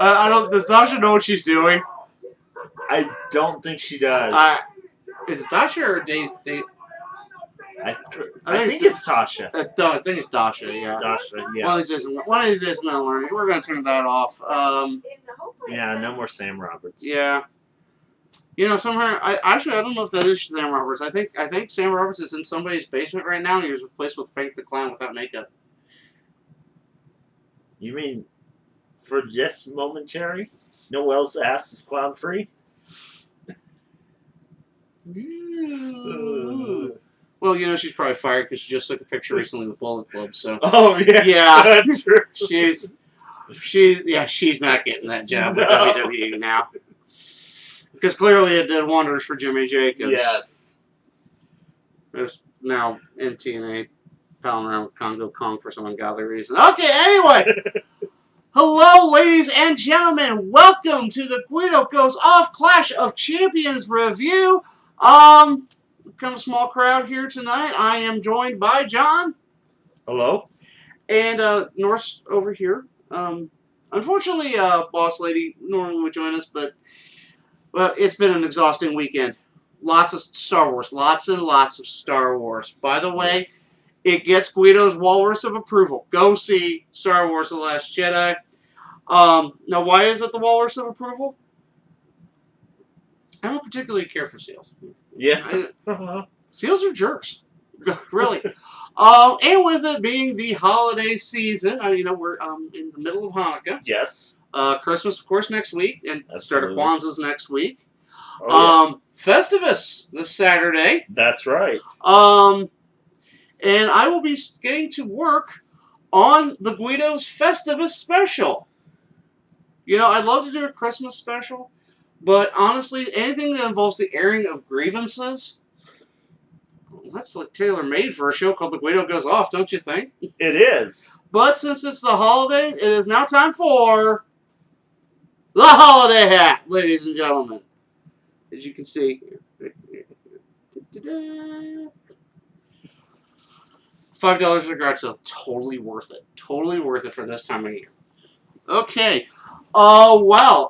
I don't. Does Dasha know what she's doing? I don't think she does. Is it Dasha or Daisy? I think it's Tasha. I think it's Dasha. Yeah. Dasha. Yeah. One of these days, I'm gonna learn it. We're gonna turn that off. Yeah. No more Sam Roberts. Yeah. You know, somehow I don't know if that is Sam Roberts. I think Sam Roberts is in somebody's basement right now, and he was replaced with Frank the Clown without makeup. You mean for just momentary? Noel's ass is clown free? Well, you know, she's probably fired because she just took a picture recently with Bullet Club. So. Oh yeah. Yeah. she's not getting that job with WWE now. Because clearly it did wonders for Jimmy Jacobs. Yes. There's now in TNA palling around with Congo Kong for some ungodly reason. Okay, anyway. Hello, ladies and gentlemen. Welcome to the Guido Goes Off Clash of Champions review. Kind of a small crowd here tonight. I am joined by John. Hello. And Norse over here. Unfortunately, Boss Lady normally would join us, but it's been an exhausting weekend. Lots of Star Wars. Lots and lots of Star Wars. By the way, yes. It gets Guido's Walrus of Approval. Go see Star Wars The Last Jedi. Now, why is it the Walrus of Approval? I don't particularly care for seals. Yeah. Seals are jerks. Really. And with it being the holiday season, you know, we're in the middle of Hanukkah. Yes. Christmas, of course, next week, and start of Kwanzaa's next week. Oh, yeah. Festivus this Saturday. That's right. And I will be getting to work on the Guido's Festivus special. You know, I'd love to do a Christmas special, but honestly, anything that involves the airing of grievances, that's like tailor-made for a show called The Guido Goes Off, don't you think? It is. But since it's the holidays, it is now time for the holiday hat, ladies and gentlemen. As you can see. $5 at a garage sale. Totally worth it. Totally worth it for this time of year. Okay. Well,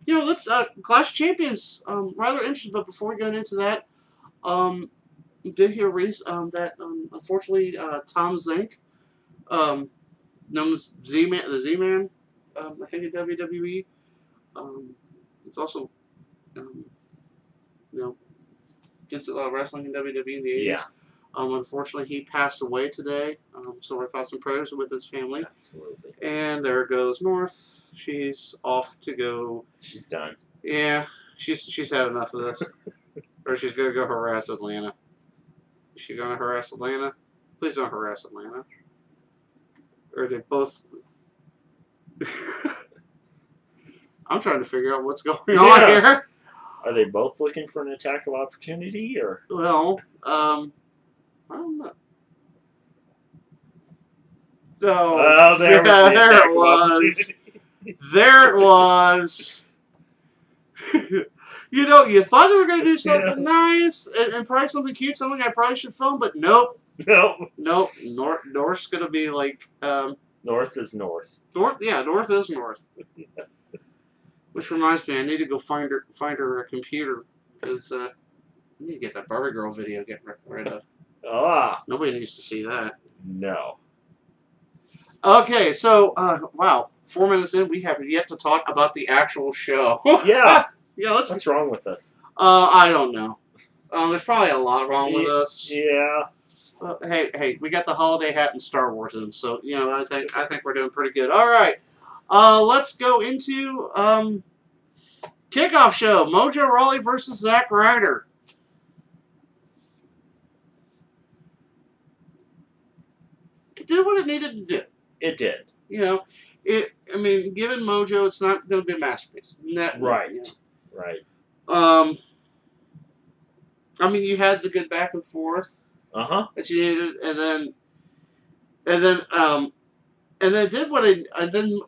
you know, let's, Clash Champions, rather interesting, but before we get into that, we did hear that, unfortunately, Tom Zink, known as Z-Man, the Z-Man, I think in WWE, it's also, you know, gets a lot of wrestling in WWE in the 80s. Yeah. Unfortunately, he passed away today, so our thoughts and prayers are with his family. Absolutely. And there goes North. She's off to go. She's done. Yeah, she's had enough of this. Or she's going to go harass Atlanta. Is she going to harass Atlanta? Please don't harass Atlanta. Or are they both... I'm trying to figure out what's going on here. Are they both looking for an attack of opportunity, or? Well, I don't know. Oh, there it was. There it was. You know, you thought they were going to do something nice and probably something cute, something I probably should film, but nope. Nope. North's going to be like... North is North. North is North. Which reminds me, I need to go find her a computer, because I need to get that Barbie Girl video getting rid of. Nobody needs to see that. No. Okay, so, wow, 4 minutes in, we have yet to talk about the actual show. Yeah. Yeah, what's wrong with us? I don't know. There's probably a lot wrong with us. Yeah. Hey, we got the holiday hat and Star Wars in, so, you know, I think we're doing pretty good. All right. Let's go into kickoff show. Mojo Rawley versus Zack Ryder. It did what it needed to do. It did. You know, I mean, given Mojo, it's not going to be a masterpiece. Right. You know. Right. I mean, you had the good back and forth. That you needed, and then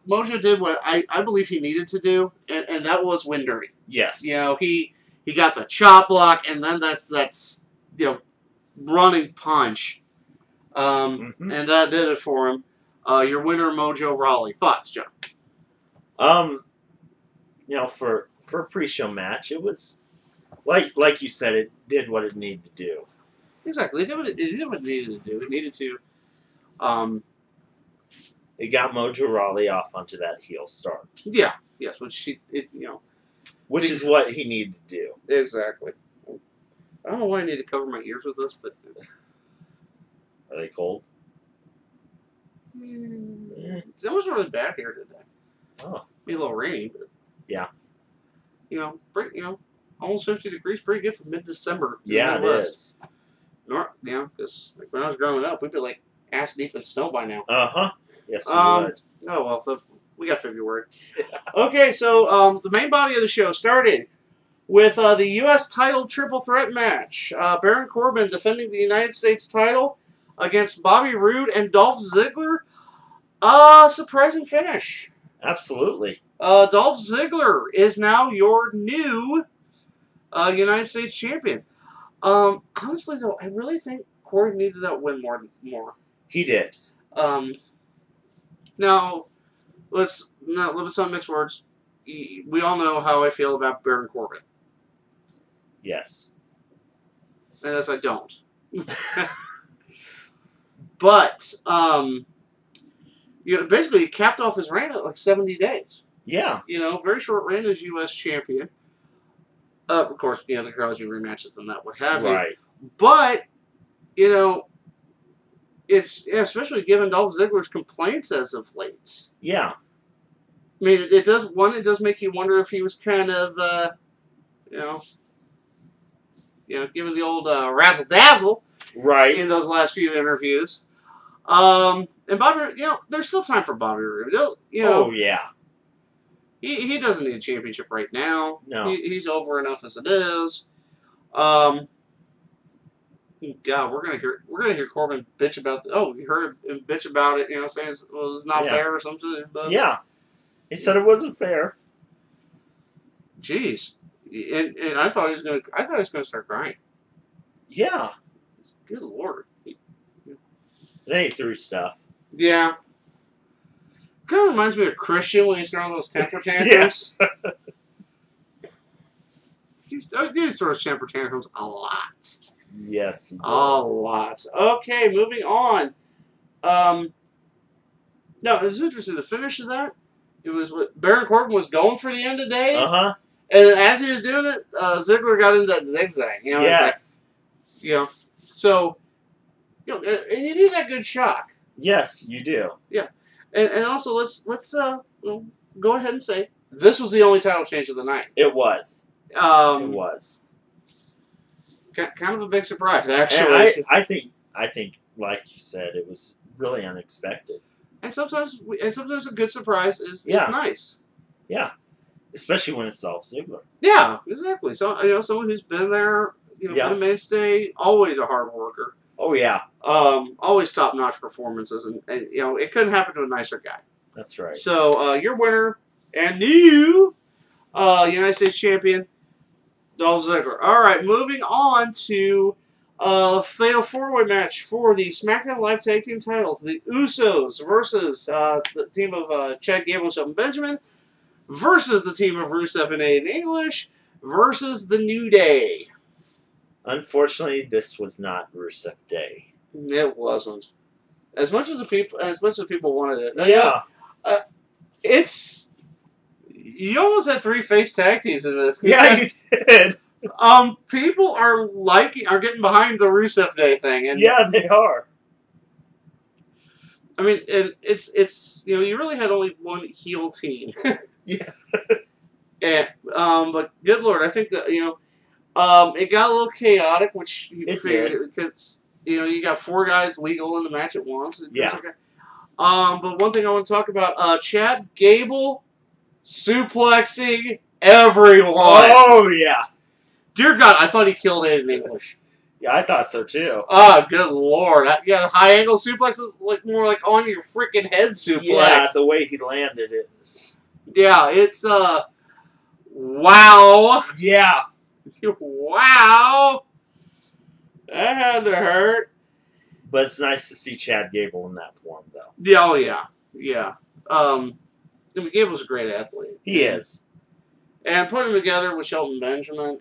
Mojo did what I believe he needed to do, and that was win dirty. Yes. You know, he got the chop block, and then that's you know, running punch. And that did it for him. Your winner, Mojo Rawley. Thoughts, Joe? For a pre-show match, it was like you said, it did what it needed to do. Exactly. It did what it needed to do. It needed to. It got Mojo Rawley off onto that heel start. Yeah. Yes. Which is what he needed to do. Exactly. I don't know why I need to cover my ears with this, but Are they cold? It was really bad here today. Oh. Be a little rainy, but yeah. Almost 50 degrees, pretty good for mid-December. Yeah, it is. Because when I was growing up, we'd be like ass deep in snow by now. Yes, we would. Oh well, we got February. Okay, so the main body of the show started with the U.S. title triple threat match. Baron Corbin defending the United States title against Bobby Roode and Dolph Ziggler. Surprising finish. Absolutely. Dolph Ziggler is now your new United States champion. Honestly, though, I really think Corbin needed that win more. He did. Now, let's not mix words. We all know how I feel about Baron Corbin. Yes. And as I don't. But, basically, he capped off his reign at like 70 days. Yeah. Very short reign as U.S. champion. Of course, there could always be rematches and that, what have you. Right. But, it's especially given Dolph Ziggler's complaints as of late. Yeah. I mean, it does make you wonder if he was kind of, given the old razzle dazzle, right, in those last few interviews. And Bobby, there's still time for Bobby Roode. Oh yeah. He doesn't need a championship right now. No. He's over enough as it is. God, we're gonna hear Corbin bitch about. You heard him bitch about it. Saying it's not fair or something. But yeah, he said it wasn't fair. Jeez, and I thought he was gonna start crying. Yeah. Good Lord. They ain't through stuff. Yeah. Kind of reminds me of Christian when he's throwing those temper tantrums. He throws temper tantrums a lot. Yes. A lot. Okay, moving on. No, it was interesting. The finish of that, it was what Baron Corbin was going for the end of days. And then as he was doing it, Ziggler got into that zigzag. Yes. So, and you need that good shock. Yes, you do. Yeah. And also, let's go ahead and say this was the only title change of the night. It was. It was. Kind of a big surprise, actually. And I think, like you said, it was really unexpected. And sometimes a good surprise is nice. Yeah, especially when it's Dolph Ziggler. Yeah, exactly. So someone who's been there, been a mainstay, always a hard worker. Oh yeah. Always top-notch performances, and it couldn't happen to a nicer guy. That's right. So your winner and new United States champion, Dolph Ziggler. All right, moving on to Fatal 4-Way match for the SmackDown Live Tag Team titles. The Usos versus the team of Chad Gable and Shelton Benjamin versus the team of Rusev and Aiden English versus the New Day. Unfortunately, this was not Rusev Day. It wasn't. As much as people wanted it. Yeah. You almost had 3 face tag teams in this. Yeah, you did. People are getting behind the Rusev Day thing, and yeah, they are. I mean, it's you really had only one heel team. Yeah. And but good Lord, I think that it got a little chaotic, which it did because you got 4 guys legal in the match at once. Yeah. Okay. But one thing I want to talk about, Chad Gable suplexing everyone. Oh yeah. Dear God, I thought he killed Aiden English. Yeah, I thought so too. Oh, good Lord. Yeah, high angle suplex is more like on your freaking head suplex. Yeah, the way he landed it. Yeah, it's, wow. Yeah. Wow. That had to hurt. But it's nice to see Chad Gable in that form, though. Yeah, oh yeah, yeah. I mean, Gable's a great athlete. He is. And putting him together with Shelton Benjamin,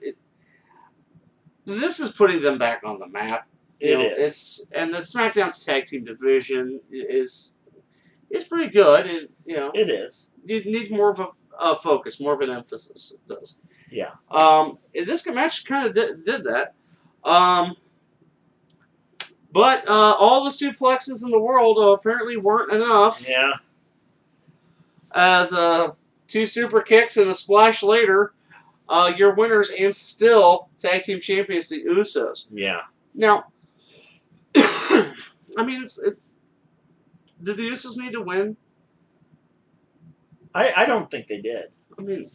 this is putting them back on the map. It is. And the SmackDown's tag team division is pretty good, and it is. It needs more of a focus, more of an emphasis. It does. Yeah. And this match kind of did that. But all the suplexes in the world apparently weren't enough. Yeah. As 2 super kicks and a splash later, your winners and still tag team champions, the Usos. Yeah. Now, I mean, did the Usos need to win? I don't think they did. I mean,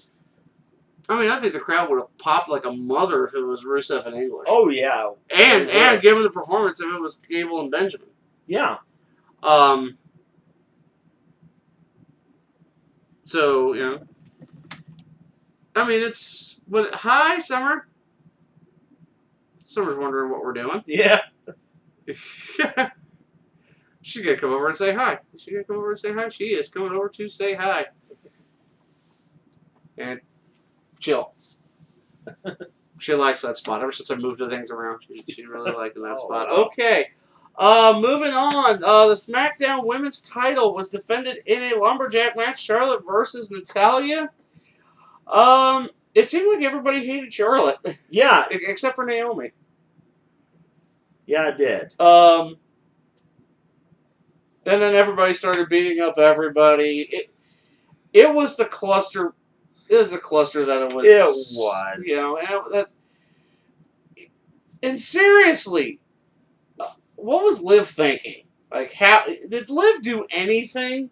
I think the crowd would have popped like a mother if it was Rusev and English. Oh yeah. And given the performance if it was Gable and Benjamin. Yeah. So, I mean, hi, Summer. Summer's wondering what we're doing. Yeah. She's going to come over and say hi. She is coming over to say hi. And chill. She likes that spot. Ever since I moved the things around, she really liking that spot. Okay. Moving on. The SmackDown Women's title was defended in a lumberjack match. Charlotte versus Natalya. It seemed like everybody hated Charlotte. Yeah. Except for Naomi. Yeah, it did. And then everybody started beating up everybody. It was the cluster. It was the cluster that it was. It was. And seriously, what was Liv thinking? Like, how did Liv do anything?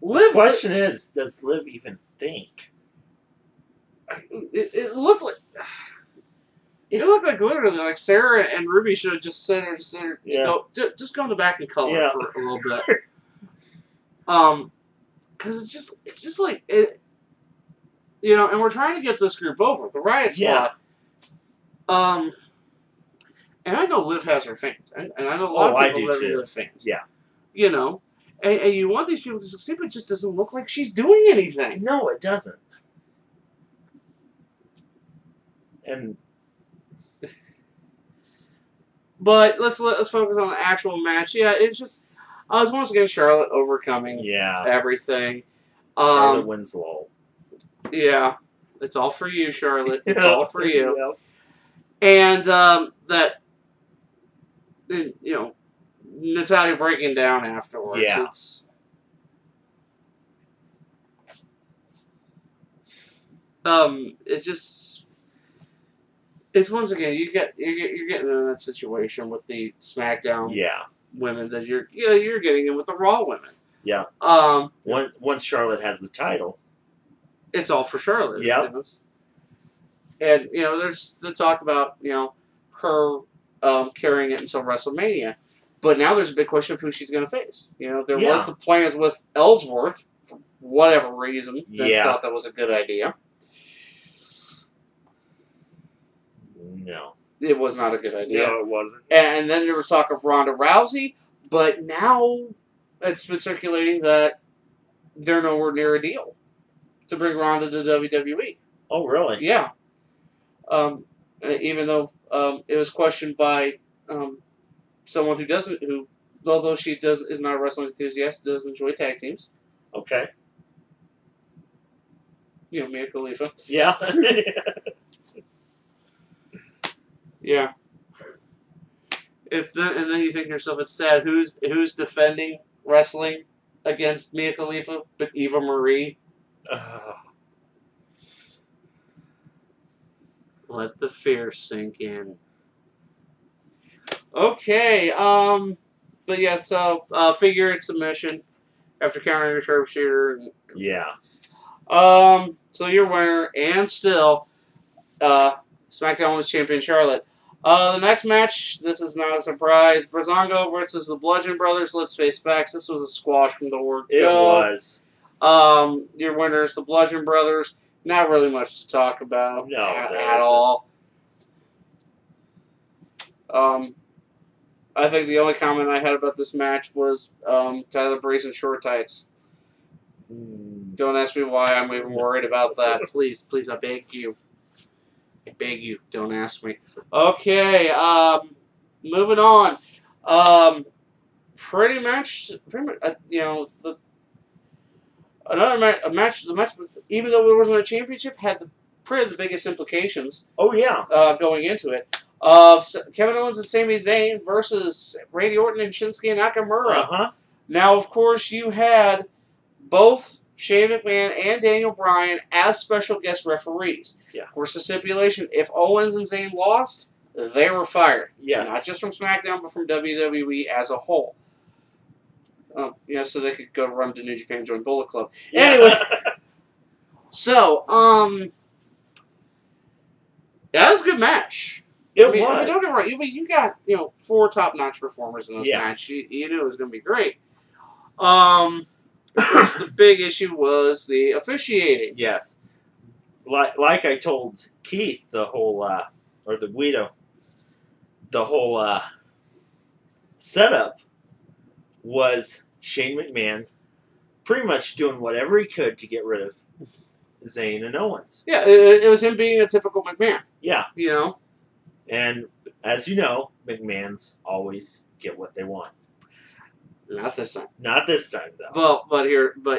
The question is, does Liv even think? It looked like. It looked like literally like Sarah and Ruby should have just said her, just go in the back and color for a little bit. Because it's just like it, and we're trying to get this group over the Riot Squad. Yeah. And I know Liv has her fans, and I know a lot of people that are Liv fans. Yeah. And you want these people to succeed, but it just doesn't look like she's doing anything. No, it doesn't. And. But let's focus on the actual match. Yeah, it's just I was once again Charlotte overcoming everything. Charlotte Winslow. Yeah, it's all for you, Charlotte. It's all for you. And Natalya breaking down afterwards. Yeah. It's just. It's once again you're getting in that situation with the SmackDown women that you're getting in with the Raw women. Yeah. Once Charlotte has the title, it's all for Charlotte. Yeah. And there's the talk about her carrying it until WrestleMania, but now there's a big question of who she's going to face. There was the plans with Ellsworth for whatever reason. Vince thought that was a good idea. No. It was not a good idea. No, it wasn't. And then there was talk of Ronda Rousey, but now it's been circulating that they're nowhere near a deal to bring Ronda to WWE. Oh, really? Yeah. Even though it was questioned by someone who although she is not a wrestling enthusiast, does enjoy tag teams. Okay. Mia Khalifa. Yeah. Yeah. And then you think to yourself, it's sad. Who's defending wrestling against Mia Khalifa but Eva Marie? Let the fear sink in. Okay. But yeah. So figure eight submission after countering a sharpshooter. Yeah. So your winner and still SmackDown Women's Champion Charlotte. The next match, this is not a surprise. Breezango versus the Bludgeon Brothers. Let's face facts. This was a squash from the word go. It was. Your winners, the Bludgeon Brothers. Not really much to talk about at all. I think the only comment I had about this match was Tyler Breeze in short tights. Don't ask me why I'm even worried about that. Please, I beg you. I beg you, don't ask me. Okay, moving on. Pretty much, you know, a match, even though it wasn't a championship, had probably the biggest implications. Oh yeah. Going into it. Kevin Owens and Sami Zayn versus Randy Orton and Shinsuke Nakamura. Now, of course, you had both Shane McMahon and Daniel Bryan as special guest referees. Yeah. Of course, the stipulation, if Owens and Zayn lost, they were fired. Yes. Not just from SmackDown, but from WWE as a whole. So they could go run to New Japan and join Bullet Club. Yeah. Anyway, so, that was a good match. It was. was. Don't get me wrong. You got, 4 top-notch performers in this match. You knew it was going to be great. Of course, the big issue was the officiating. Yes. Like I told Keith, the whole, or the Guido, the whole setup was Shane McMahon pretty much doing whatever he could to get rid of Zayn and Owens. Yeah, it was him being a typical McMahon. Yeah. And, as you know, McMahons always get what they want. Not this time. Not this time, though. But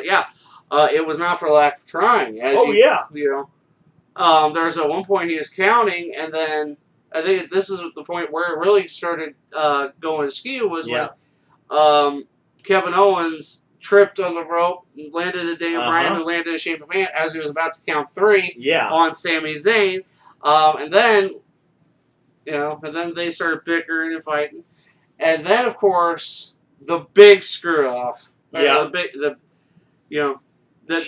yeah, it was not for lack of trying. Yeah. There's at one point he was counting, and then I think this is the point where it really started going askew was when Kevin Owens tripped on the rope, landed at Daniel Bryan, who landed at Shane McMahon as he was about to count 3 on Sami Zayn, and then they started bickering and fighting, and then of course the big screw off, that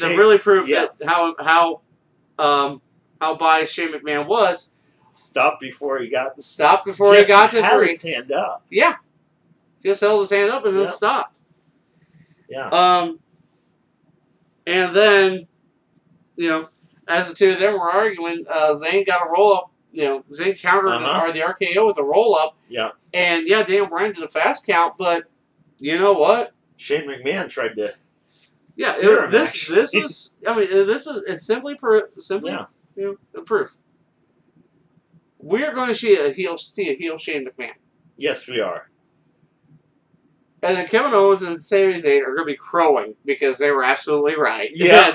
really proved that how biased Shane McMahon was. Stopped before he got to 3. Had his hand up. Yeah. Just held his hand up and then stopped. Yeah. And then, as the two of them were arguing, Zayn got a roll-up. Zayn countered or the RKO with a roll-up. Yeah. And, Daniel Bryan did a fast count, but you know what? Shane McMahon tried to... Yeah, it's simply proof. We're going to see a heel Shane McMahon. Yes, we are. And then Kevin Owens and Sami Zayn are going to be crowing because they were absolutely right. Yeah.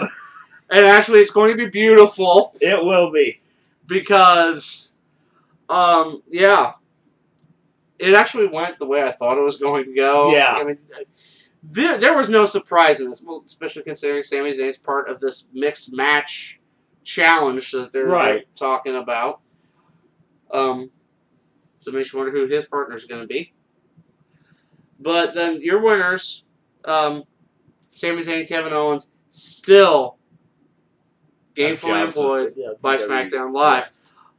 And actually, it's going to be beautiful. It will be. Because, it actually went the way I thought it was going to go. Yeah. I mean, there was no surprise in this, especially considering Sami Zayn's part of this mixed match challenge that they're talking about. So it makes you wonder who his partner's going to be. But then your winners, Sami Zayn, Kevin Owens, still gainfully employed by SmackDown Live.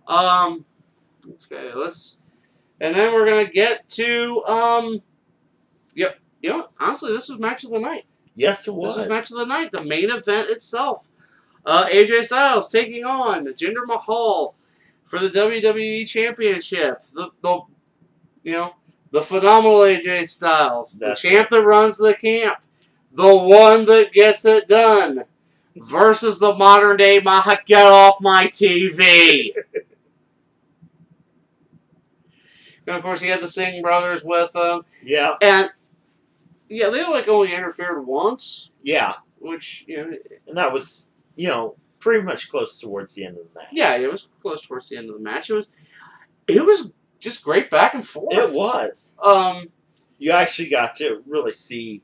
Yes. Okay, and then we're gonna get to honestly, this was match of the night. Yes, it was. This was match of the night, the main event itself. AJ Styles taking on Jinder Mahal for the WWE Championship. The phenomenal AJ Styles, the champ that runs the camp, the one that gets it done, versus the modern day get off my TV. And of course, he had the Singh brothers with him. Yeah. And they only interfered once. Yeah. Which and that was pretty much close towards the end of the match. Yeah, it was close towards the end of the match. It was just great back and forth. It was. You actually got to really see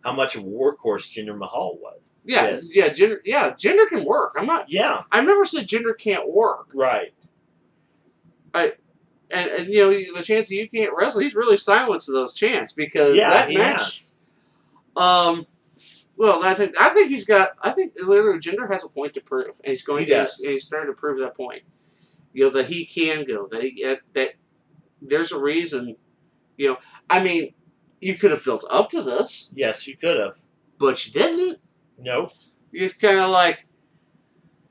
how much of a workhorse Jinder Mahal was. Yeah, Jinder can work. I've never said Jinder can't work. Right. And the chance that you can't wrestle, he's really silenced those chants because that match. I think literally Jinder has a point to prove, and he's going to. And he's starting to prove that point. That he can go. That there's a reason. You could have built up to this. Yes, you could have, but you didn't. No. You just kind of like,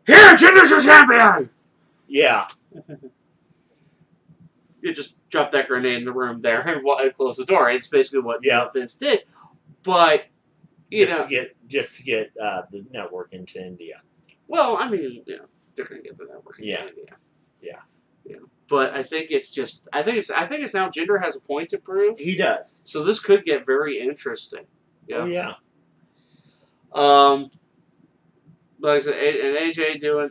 here, Jinder's your champion. Yeah. you just drop that grenade in the room there and close the door. It's basically what Vince did. But just to get the network into India. Well, I mean, they're gonna get the network into India. Yeah. But I think it's now Jinder has a point to prove. He does. So this could get very interesting. Yeah. Oh yeah. Like I said, and AJ doing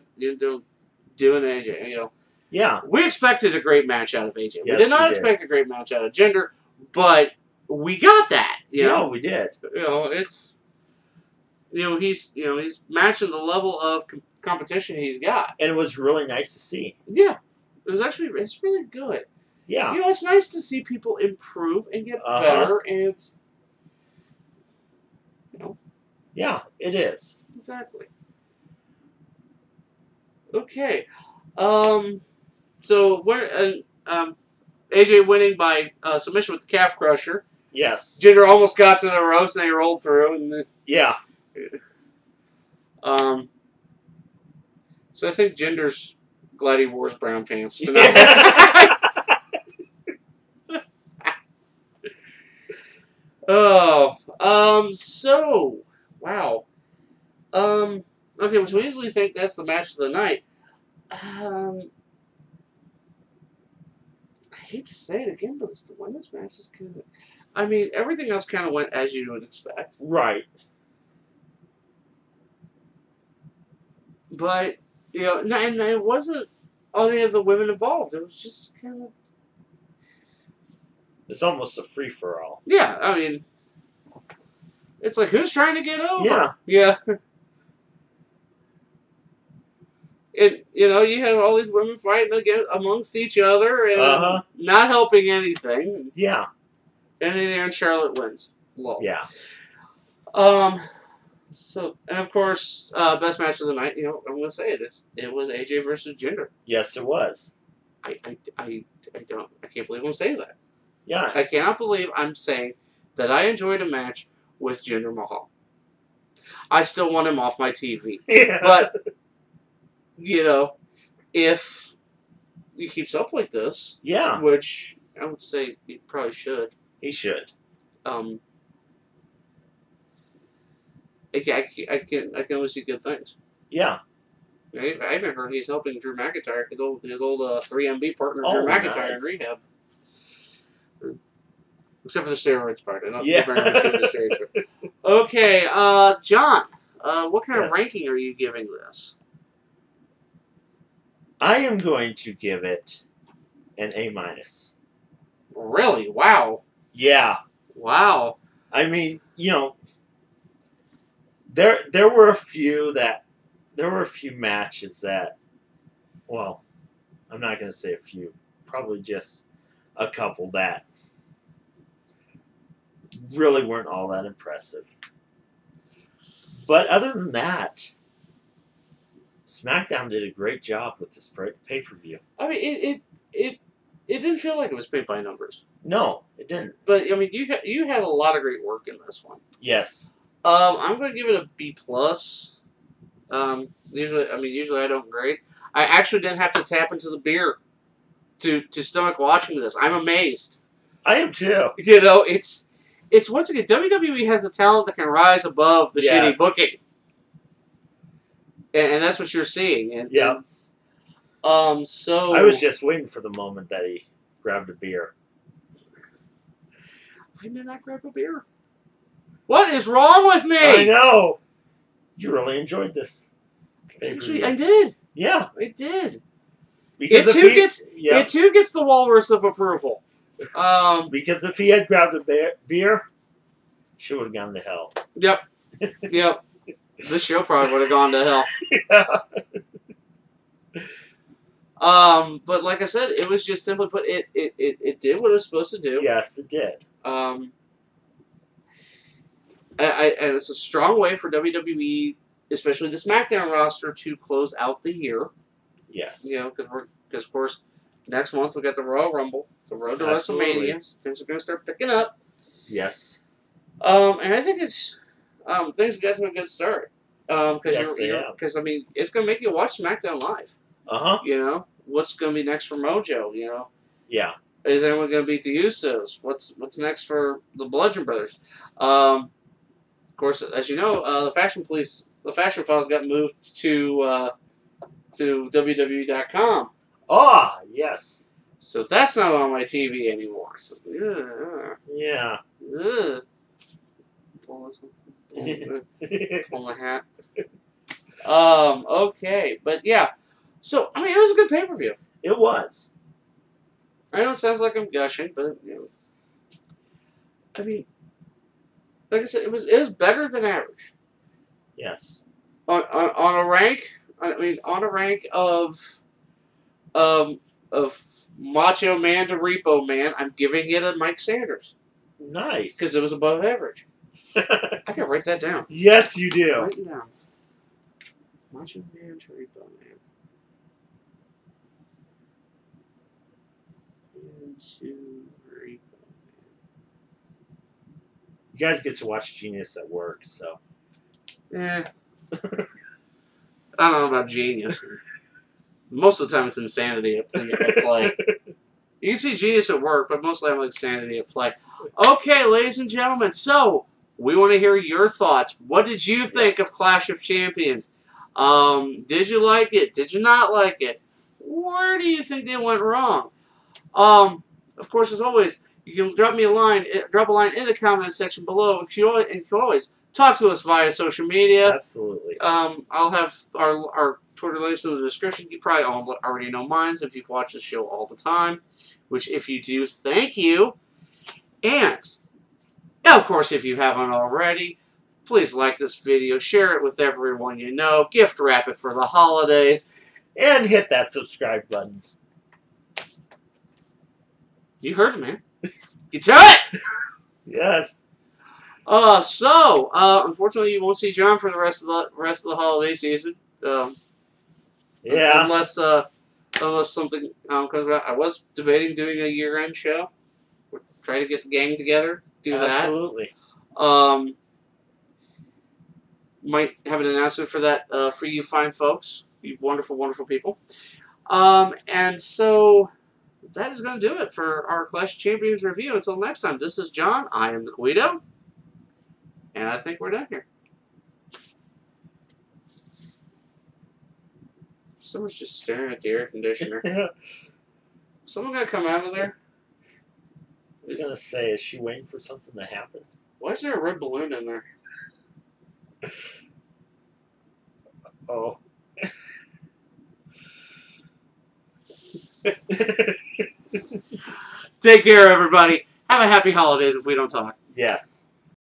AJ. Yeah. We expected a great match out of AJ. Yes, we did not expect a great match out of Jinder, but we got that. Yeah, we did. It's he's matching the level of competition he's got, and it was really nice to see. Yeah. It's really good. Yeah. It's nice to see people improve and get better and, Yeah, it is. Exactly. Okay. So, AJ winning by submission with the calf crusher. Yes. Jinder almost got to the ropes and they rolled through. And yeah. So I think Jinder's glad he wore his brown pants tonight. So, wow. Okay, which we easily think that's the match of the night. I hate to say it again, but the women's match is kind of... I mean, everything else kind of went as you would expect. Right. But, and it wasn't any of the women involved. It was just kind of... It's almost a free-for-all. Yeah, I mean... It's like, who's trying to get over? Yeah. And, you have all these women fighting amongst each other and not helping anything. Yeah. And then Charlotte wins. Lol. Yeah. So, and of course, best match of the night, I'm going to say it. It was AJ versus Jinder. Yes, it was. I can't believe I'm saying that. Yeah. I cannot believe I'm saying that I enjoyed a match with Jinder Mahal. I still want him off my TV. Yeah. But, if he keeps up like this, which I would say he probably should. He should. I can only see good things. Yeah. I even heard he's helping Drew McIntyre, his old 3MB partner, Drew McIntyre, in rehab. Except for the steroids part. I don't the steroids. Okay, John, what kind of ranking are you giving this? I am going to give it an A-. Really? Wow. Yeah. Wow. I mean, there were a few matches that, well, I'm not going to say a few, probably just a couple that really weren't all that impressive. But other than that, SmackDown did a great job with this pay-per-view. I mean, it didn't feel like it was paid by numbers. No, it didn't. But I mean, you had a lot of great work in this one. Yes. I'm going to give it a B+. Usually I don't grade. I actually didn't have to tap into the beer to stomach watching this. I'm amazed. I am too. It's once again, WWE has the talent that can rise above the shitty booking. And that's what you're seeing. And so I was just waiting for the moment that he grabbed a beer. I did not grab a beer. What is wrong with me? I know. You really enjoyed this. Actually, I did. Yeah, I did. Because it too gets the walrus of approval. Because if he had grabbed a beer, she would have gone to hell. Yep. Yep. This show probably would have gone to hell. Yeah. But like I said, it was just simply put, it did what it was supposed to do. Yes, it did. And it's a strong way for WWE, especially the SmackDown roster, to close out the year. Yes. Because of course, next month we got the Royal Rumble, the road to WrestleMania. Things are going to start picking up. Yes. And I think it's things got to a good start. Because I mean, it's going to make you watch SmackDown live. Uh-huh. What's going to be next for Mojo? Yeah. Is anyone going to beat the Usos? What's next for the Bludgeon Brothers? Of course, as you know, the Fashion Files got moved to WWE.com. Ah, yes. So that's not on my TV anymore. So, Yeah. Pull my hat. Okay, but yeah. So I mean, it was a good pay-per-view. It was. I know it sounds like I'm gushing, but I mean, like I said, it was better than average. Yes. On a rank, I mean, on a rank of Macho Man to Repo Man, I'm giving it a Mike Sanders. Nice. Because it was above average. I can write that down. Yes, you do. Write it down. Macho Man to Repo Man. Into Repo You guys get to watch Genius at work, so. Man. I don't know about Genius. Most of the time it's insanity at play. You can see Genius at work, but mostly I'm like insanity at play. Okay, ladies and gentlemen, so we want to hear your thoughts. What did you think of Clash of Champions? Did you like it? Did you not like it? Where do you think they went wrong? Of course, as always, you can drop a line in the comment section below. And you can always talk to us via social media. Absolutely. I'll have our Twitter links in the description. You probably all already know mine if you've watched the show all the time. Which, if you do, thank you. And, of course, if you haven't already, please like this video, share it with everyone you know, gift wrap it for the holidays, and hit that subscribe button. You heard it, man. Get to it! Yes. Unfortunately, you won't see John for the rest of the holiday season. Yeah. Unless something comes out. I was debating doing a year-end show. We're trying to get the gang together. Do that. Absolutely. Might have an announcement for that for you fine folks. You wonderful, wonderful people. And so that is going to do it for our Clash of Champions review. Until next time, this is John. I am the Guido. And I think we're done here. Someone's just staring at the air conditioner. Someone got to come out of there. I was going to say, is she waiting for something to happen? Why is there a red balloon in there? Oh. Take care, everybody. Have a happy holidays if we don't talk. Yes.